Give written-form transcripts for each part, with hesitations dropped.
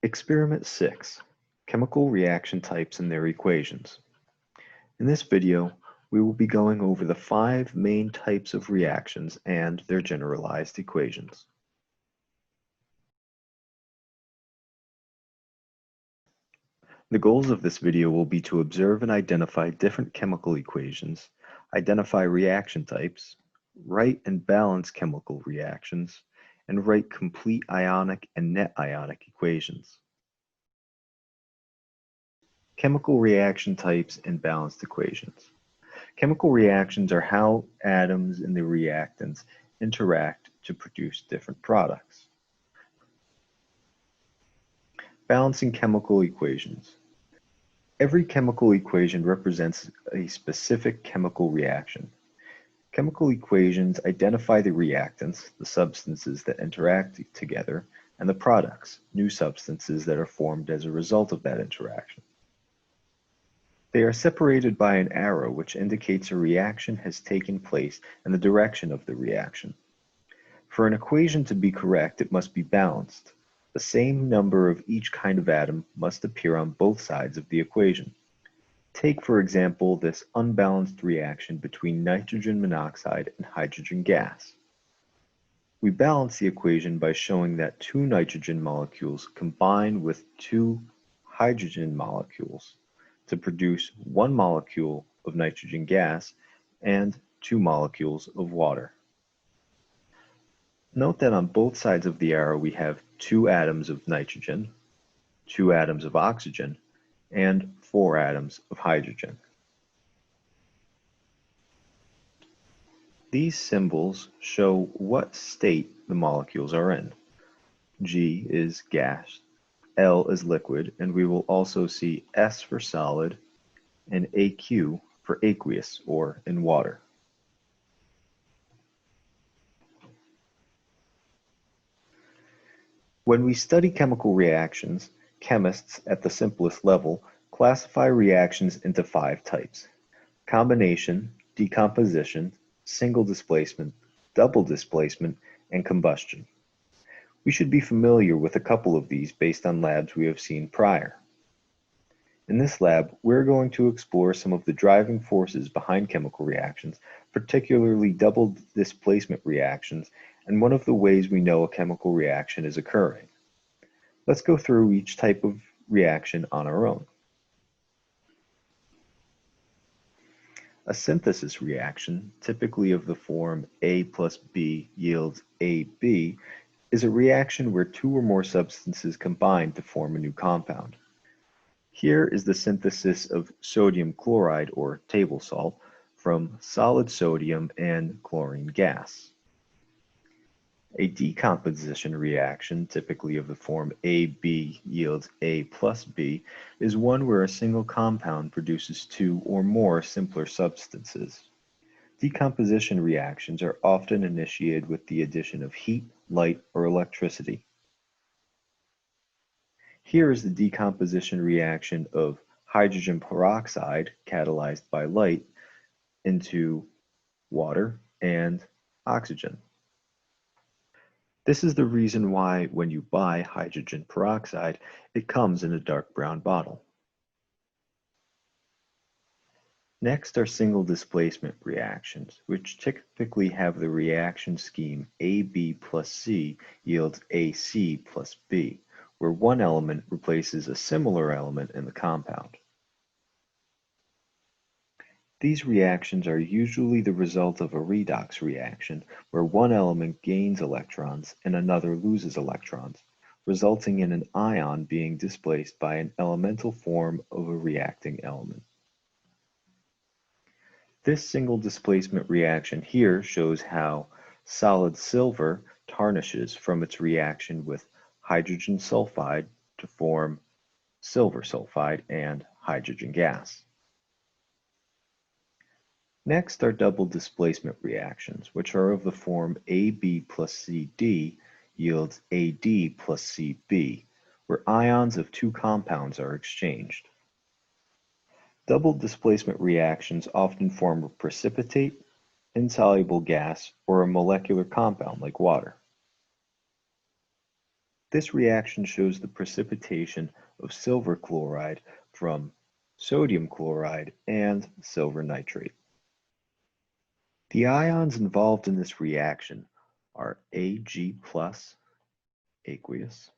Experiment 6, Chemical Reaction Types and Their Equations. In this video, we will be going over the 5 main types of reactions and their generalized equations. The goals of this video will be to observe and identify different chemical equations, identify reaction types, write and balance chemical reactions, and write complete ionic and net ionic equations. Chemical reaction types and balanced equations. Chemical reactions are how atoms in the reactants interact to produce different products. Balancing chemical equations. Every chemical equation represents a specific chemical reaction. Chemical equations identify the reactants, the substances that interact together, and the products, new substances that are formed as a result of that interaction. They are separated by an arrow which indicates a reaction has taken place and the direction of the reaction. For an equation to be correct, it must be balanced. The same number of each kind of atom must appear on both sides of the equation. Take, for example, this unbalanced reaction between nitrogen monoxide and hydrogen gas. We balance the equation by showing that 2 nitrogen molecules combine with 2 hydrogen molecules to produce 1 molecule of nitrogen gas and 2 molecules of water. Note that on both sides of the arrow we have 2 atoms of nitrogen, 2 atoms of oxygen, and 4 atoms of hydrogen. These symbols show what state the molecules are in. G is gas, L is liquid, and we will also see S for solid and AQ for aqueous or in water. When we study chemical reactions, chemists at the simplest level classify reactions into 5 types: combination, decomposition, single displacement, double displacement, and combustion. We should be familiar with a couple of these based on labs we have seen prior. In this lab, we're going to explore some of the driving forces behind chemical reactions, particularly double displacement reactions, and one of the ways we know a chemical reaction is occurring. Let's go through each type of reaction on our own. A synthesis reaction, typically of the form A plus B yields AB, is a reaction where 2 or more substances combine to form a new compound. Here is the synthesis of sodium chloride, or table salt, from solid sodium and chlorine gas. A decomposition reaction, typically of the form AB yields A plus B, is one where a single compound produces 2 or more simpler substances. Decomposition reactions are often initiated with the addition of heat, light, or electricity. Here is the decomposition reaction of hydrogen peroxide, catalyzed by light, into water and oxygen. This is the reason why when you buy hydrogen peroxide, it comes in a dark brown bottle. Next are single displacement reactions, which typically have the reaction scheme AB plus C yields AC plus B, where one element replaces a similar element in the compound. These reactions are usually the result of a redox reaction, where one element gains electrons and another loses electrons, resulting in an ion being displaced by an elemental form of a reacting element. This single displacement reaction here shows how solid silver tarnishes from its reaction with hydrogen sulfide to form silver sulfide and hydrogen gas. Next are double displacement reactions, which are of the form AB plus CD yields AD plus CB, where ions of 2 compounds are exchanged. Double displacement reactions often form a precipitate, insoluble gas, or a molecular compound like water. This reaction shows the precipitation of silver chloride from sodium chloride and silver nitrate. The ions involved in this reaction are Ag plus aqueous,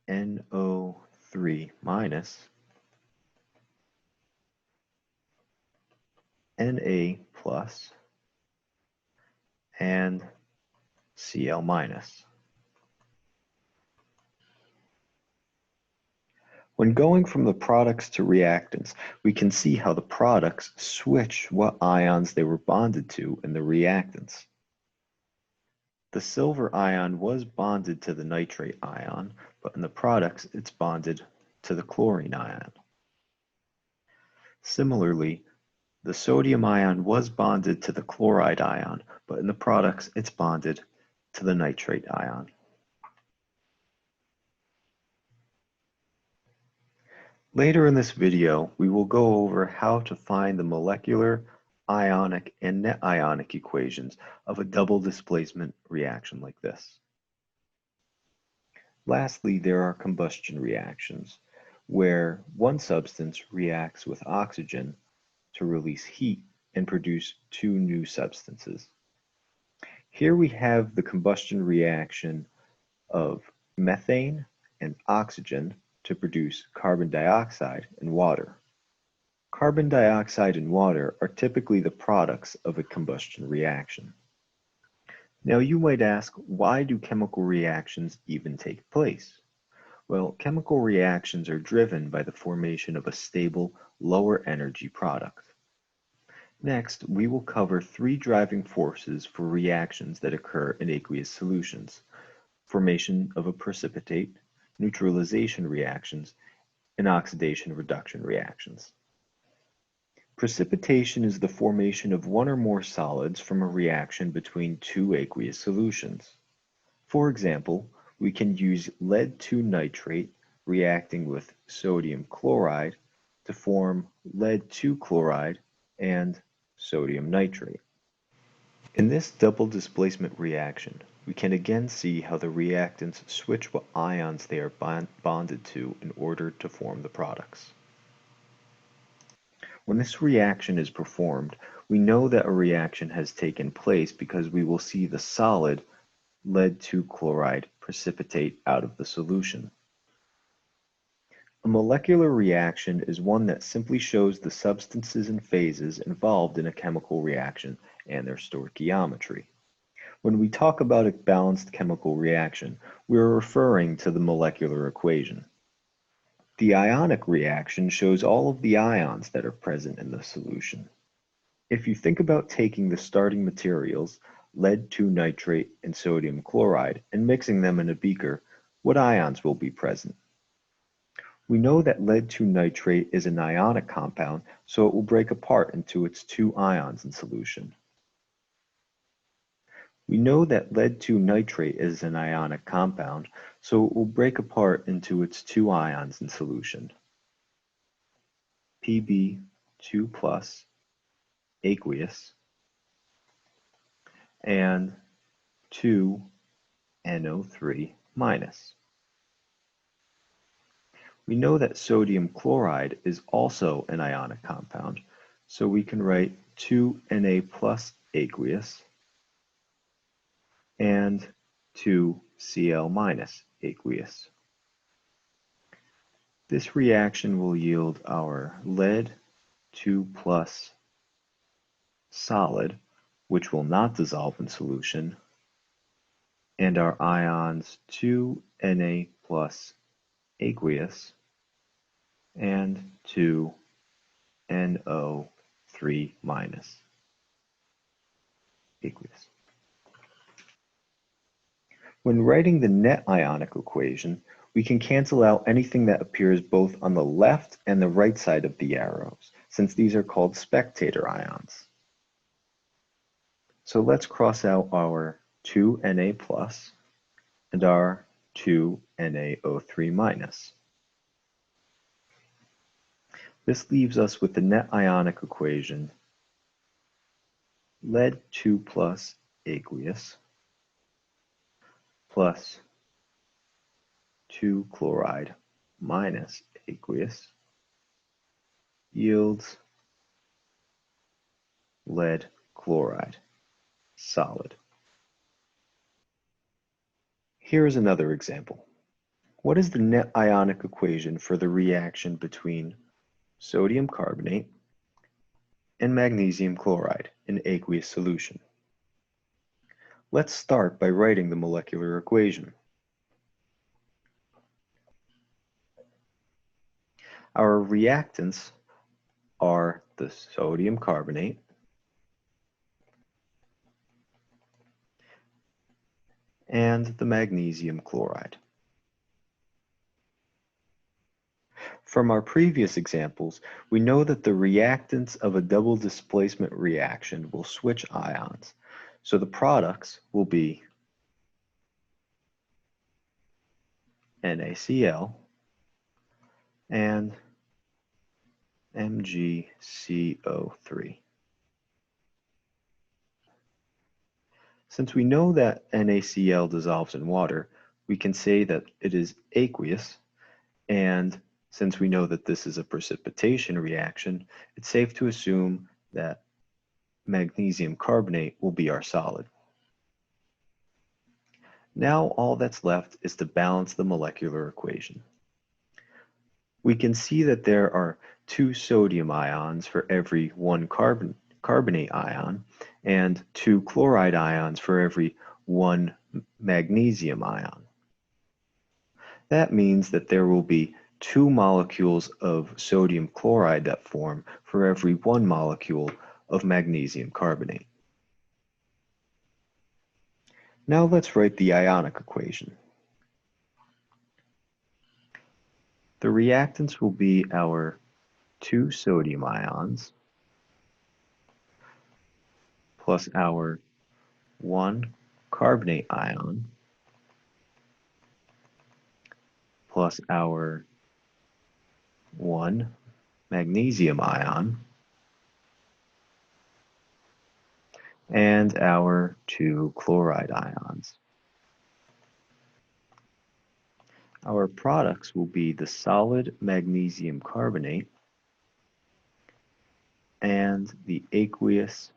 NO3 minus, Na plus, and Cl minus. When going from the products to reactants, we can see how the products switch what ions they were bonded to in the reactants. The silver ion was bonded to the nitrate ion, but in the products it's bonded to the chlorine ion. Similarly, the sodium ion was bonded to the chloride ion, but in the products it's bonded to the nitrate ion. Later in this video, we will go over how to find the molecular, ionic, and net ionic equations of a double displacement reaction like this. Lastly, there are combustion reactions, where one substance reacts with oxygen to release heat and produce two new substances. Here we have the combustion reaction of methane and oxygen to produce carbon dioxide and water. Carbon dioxide and water are typically the products of a combustion reaction. Now you might ask, why do chemical reactions even take place? Well, chemical reactions are driven by the formation of a stable, lower energy product. Next, we will cover three driving forces for reactions that occur in aqueous solutions: formation of a precipitate, neutralization reactions, and oxidation-reduction reactions. Precipitation is the formation of one or more solids from a reaction between two aqueous solutions. For example, we can use lead-2 nitrate reacting with sodium chloride to form lead-2 chloride and sodium nitrate. In this double displacement reaction, we can again see how the reactants switch what ions they are bonded to in order to form the products. When this reaction is performed, we know that a reaction has taken place because we will see the solid lead-2 chloride precipitate out of the solution. A molecular reaction is one that simply shows the substances and phases involved in a chemical reaction and their stoichiometry. When we talk about a balanced chemical reaction, we are referring to the molecular equation. The ionic reaction shows all of the ions that are present in the solution. If you think about taking the starting materials, lead-2 nitrate and sodium chloride, and mixing them in a beaker, what ions will be present? We know that lead-2 nitrate is an ionic compound, so it will break apart into its two ions in solution. We know that lead-2 nitrate is an ionic compound, so it will break apart into its two ions in solution. Pb2 plus, aqueous, and 2NO3 minus. We know that sodium chloride is also an ionic compound, so we can write 2Na plus aqueous and 2Cl minus aqueous. This reaction will yield our lead 2 plus solid, which will not dissolve in solution, and our ions 2Na plus aqueous and 2NO3 minus aqueous. When writing the net ionic equation, we can cancel out anything that appears both on the left and the right side of the arrows, since these are called spectator ions. So let's cross out our 2Na plus and our 2NaO3 minus. This leaves us with the net ionic equation: lead 2 plus aqueous plus 2-chloride minus aqueous yields lead chloride, solid. Here is another example. What is the net ionic equation for the reaction between sodium carbonate and magnesium chloride in aqueous solution? Let's start by writing the molecular equation. Our reactants are the sodium carbonate and the magnesium chloride. From our previous examples, we know that the reactants of a double displacement reaction will switch ions, so the products will be NaCl and MgCO3. Since we know that NaCl dissolves in water, we can say that it is aqueous, and since we know that this is a precipitation reaction, it's safe to assume that magnesium carbonate will be our solid. Now all that's left is to balance the molecular equation. We can see that there are 2 sodium ions for every 1 carbonate ion and 2 chloride ions for every 1 magnesium ion. That means that there will be 2 molecules of sodium chloride that form for every 1 molecule of magnesium carbonate. Now let's write the ionic equation. The reactants will be our 2 sodium ions plus our 1 carbonate ion plus our 1 magnesium ion and our 2 chloride ions. Our products will be the solid magnesium carbonate and the aqueous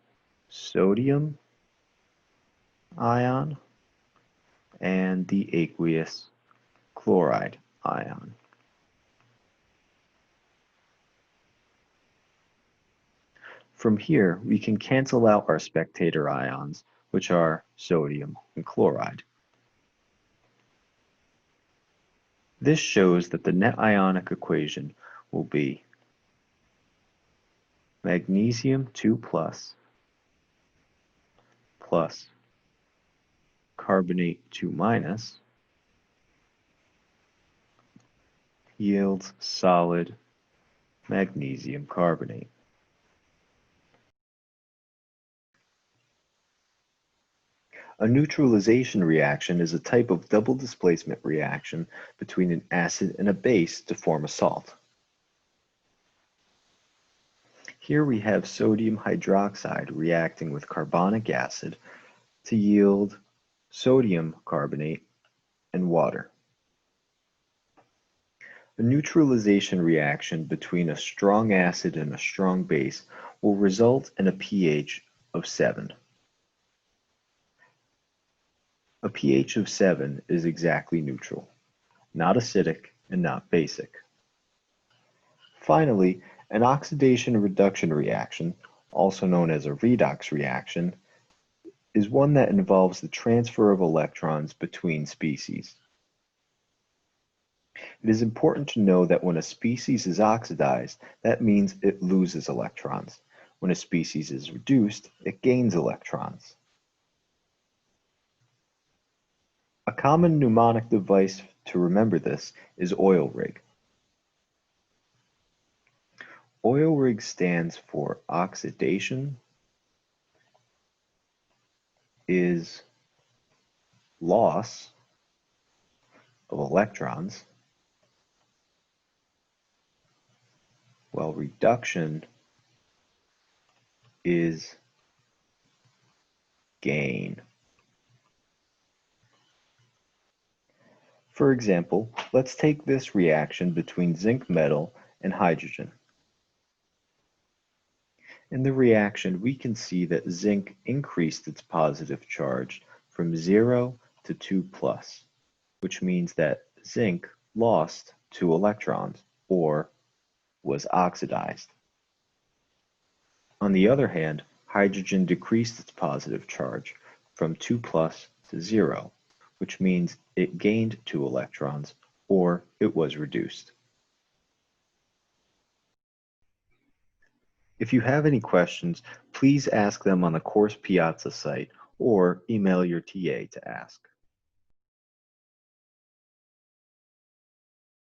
sodium ion and the aqueous chloride ion. From here, we can cancel out our spectator ions, which are sodium and chloride. This shows that the net ionic equation will be magnesium 2 plus carbonate 2 minus yields solid magnesium carbonate. A neutralization reaction is a type of double displacement reaction between an acid and a base to form a salt. Here we have sodium hydroxide reacting with carbonic acid to yield sodium carbonate and water. A neutralization reaction between a strong acid and a strong base will result in a pH of 7. A pH of 7 is exactly neutral, not acidic and not basic. Finally, an oxidation-reduction reaction, also known as a redox reaction, is one that involves the transfer of electrons between species. It is important to know that when a species is oxidized, that means it loses electrons. When a species is reduced, it gains electrons. A common mnemonic device to remember this is oil rig. Oil rig stands for oxidation is loss of electrons, while reduction is gain For example, let's take this reaction between zinc metal and hydrogen. In the reaction, we can see that zinc increased its positive charge from 0 to 2 plus, which means that zinc lost 2 electrons, or was oxidized. On the other hand, hydrogen decreased its positive charge from 2 plus to 0, which means it gained 2 electrons, or it was reduced. If you have any questions, please ask them on the Course Piazza site or email your TA to ask.